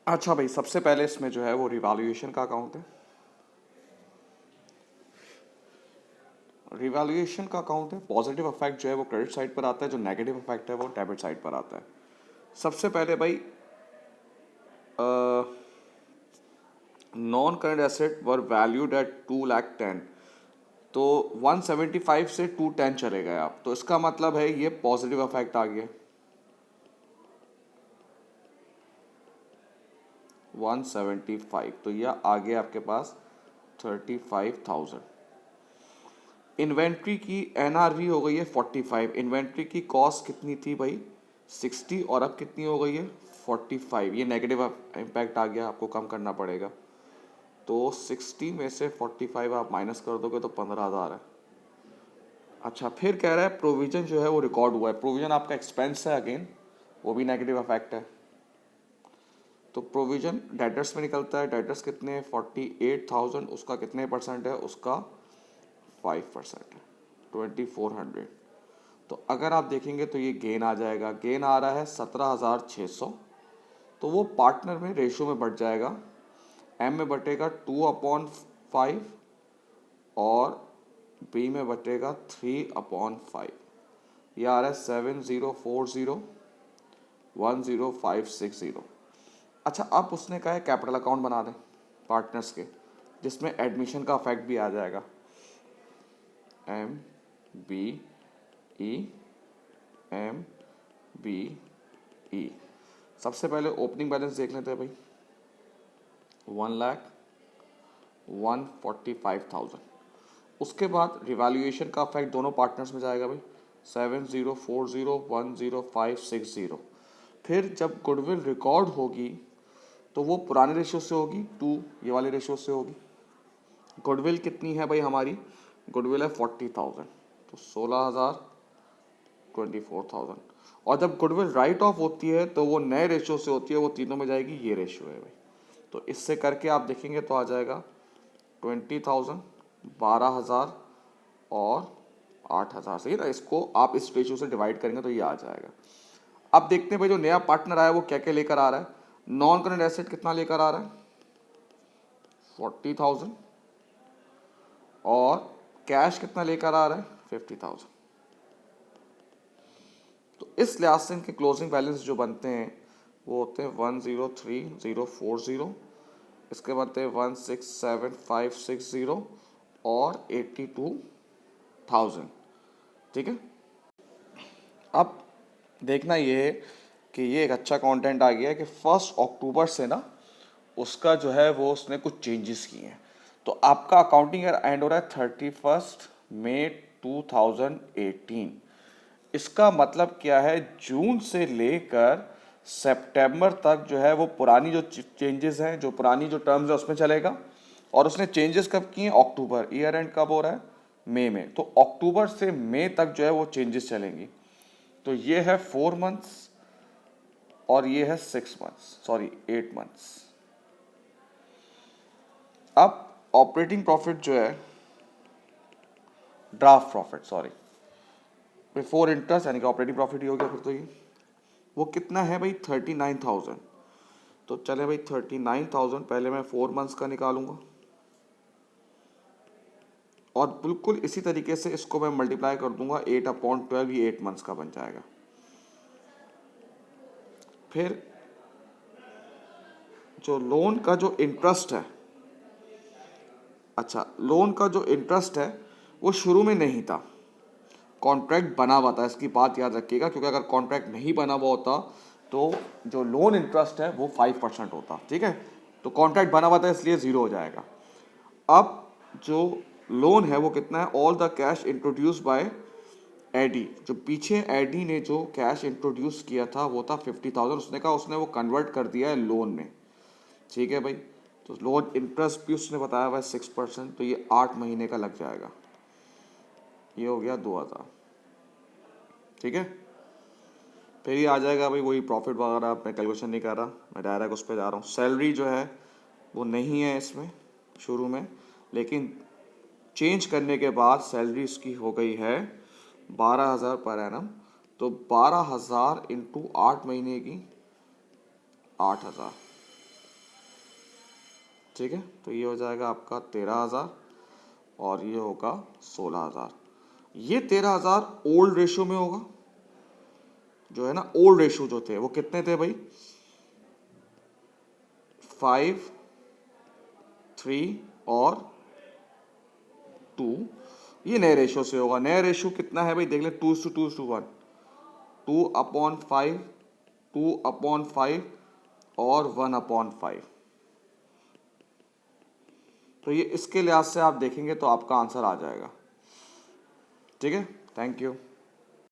अच्छा भाई, सबसे पहले इसमें जो है वो रिवैल्यूएशन का अकाउंट है। रिवैल्यूएशन का अकाउंट है। पॉजिटिव इफेक्ट जो है वो क्रेडिट साइड पर आता है, जो नेगेटिव इफेक्ट है वो डेबिट साइड पर आता है। सबसे पहले भाई, non current asset were valued at 2,10,000, तो 175 से 210 चले गए आप, तो इसका मतलब है ये पॉजिटिव इफेक्ट आ गया। 175, तो यह आ गया आपके पास 35,000। इन्वेंट्री की एनआरवी हो गई है 45। इन्वेंट्री की कॉस्ट कितनी थी भाई? 60, और अब कितनी हो गई है? 45। ये नेगेटिव इम्पैक्ट आ गया, आपको कम करना पड़ेगा। तो 60 में से 45 आप माइनस कर दोगे तो 15,000 है। अच्छा, फिर कह रहा है प्रोविजन जो है वो रिकॉर्ड हुआ है। प्रोविजन आपका एक्सपेंस है अगेन, वो भी नेगेटिव इफेक्ट है। तो प्रोविजन डेटर्स में निकलता है। डेटर्स कितने? 48,000। उसका कितने परसेंट है? उसका 5% है, 2400। तो अगर आप देखेंगे तो ये गेन आ जाएगा। गेन आ रहा है 17,600, तो वो पार्टनर में रेशियो में बढ़ जाएगा। एम में बटेगा 2/5 और बी में बटेगा 3/5। ये आ रहा है 7040100560। अच्छा, अब उसने कहा है कैपिटल अकाउंट बना दें पार्टनर्स के, जिसमें एडमिशन का इफेक्ट भी आ जाएगा। M B E, M B E. सबसे पहले ओपनिंग बैलेंस देख लेते हैं भाई। 1,145,000। उसके बाद रिवैल्यूएशन का इफेक्ट दोनों पार्टनर्स में जाएगा भाई। 7040100560। फिर जब गुडविल रिकॉर्ड होगी तो वो पुराने रेशियो से होगी, 2 ये वाले रेशियो से होगी। गुडविल कितनी है भाई हमारी? गुडविल है 40,000, तो 16,000, 24,000। और जब गुडविल राइट ऑफ होती है तो वो नए रेशियो से होती है, वो तीनों में जाएगी। ये रेशियो है भाई। तो इससे करके आप देखेंगे तो आ जाएगा 20,000, 12,000 और 8,000। सही ना? इसको आप इस रेशियो से डिवाइड करेंगे तो ये आ जाएगा। अब देखते हैं भाई, जो नया पार्टनर आया वो क्या क्या लेकर आ रहा है। नॉन करंट एसेट कितना लेकर आ रहा है? 40,000। और कैश कितना लेकर आ रहा है? 50,000। तो इस लिहाज से इनके क्लोजिंग बैलेंस जो बनते हैं वो होते हैं 103,040। इसके बनते हैं 167,560 और 82,000। ठीक है। अब देखना ये है कि ये एक अच्छा कंटेंट आ गया है कि 1 अक्टूबर से ना उसका जो है वो उसने कुछ चेंजेस किए हैं। तो आपका अकाउंटिंग ईयर एंड हो रहा है 31 मई 2018। इसका मतलब क्या है? जून से लेकर सितंबर तक जो है वो पुरानी जो चेंजेस हैं, जो पुरानी जो टर्म्स है उसमें चलेगा। और उसने चेंजेस कब किए? अक्टूबर। ईयर एंड कब हो रहा है? मई में। तो अक्टूबर से मई तक जो है वो चेंजेस चलेंगी। तो ये है 4 मंथ्स और ये है 6 मंथ्स, सॉरी 8 मंथ्स। अब ऑपरेटिंग प्रॉफिट जो है, draft profit sorry, before interest यानी कि ऑपरेटिंग प्रॉफिट ही हो गया फिर तो ये। वो कितना है भाई? 39,000। तो चले भाई 39,000 पहले मैं 4 मंथ्स का निकालूंगा, और बिल्कुल इसी तरीके से इसको मैं मल्टीप्लाई कर दूंगा 8/12, ये 8 मंथ्स का बन जाएगा। फिर जो लोन का जो इंटरेस्ट है, अच्छा लोन का जो इंटरेस्ट है वो शुरू में नहीं था, कॉन्ट्रैक्ट बना हुआ था। इसकी बात याद रखिएगा, क्योंकि अगर कॉन्ट्रैक्ट नहीं बना हुआ होता तो जो लोन इंटरेस्ट है वो 5% होता। ठीक है, तो कॉन्ट्रैक्ट बना हुआ था इसलिए ज़ीरो हो जाएगा। अब जो लोन है वो कितना है? All the cash introduce by AD. जो पीछे एडी ने जो कैश इंट्रोड्यूस किया था वो था 50,000। उसने कहा उसने वो कन्वर्ट कर दिया है लोन में। ठीक है भाई, तो लोन इंटरेस्ट भी उसने बताया हुआ है 6%, तो ये 8 महीने का लग जाएगा। ये हो गया 2,000। ठीक है, फिर ये आ जाएगा भाई वही प्रॉफिट वगैरह। मैं कैलकुलेशन नहीं कर रहा, मैं डायरेक्ट उस पर जा रहा हूँ। सैलरी जो है वो नहीं है इसमें शुरू में, लेकिन चेंज करने के बाद सैलरी इसकी हो गई है 12,000 पर एनम। तो 12,000 इंटू 8 महीने की 8,000। ठीक है, तो ये हो जाएगा आपका 13,000 और ये होगा 16,000। ये 13,000 ओल्ड रेशियो में होगा, जो है ना ओल्ड रेशियो जो थे वो कितने थे भाई, 5, 3 और 2। ये नए रेशियो से होगा। नया रेशियो कितना है भाई, देख ले, 2:1, 2/5, 2/5 और 1/5। तो ये इसके लिहाज से आप देखेंगे तो आपका आंसर आ जाएगा। ठीक है, थैंक यू।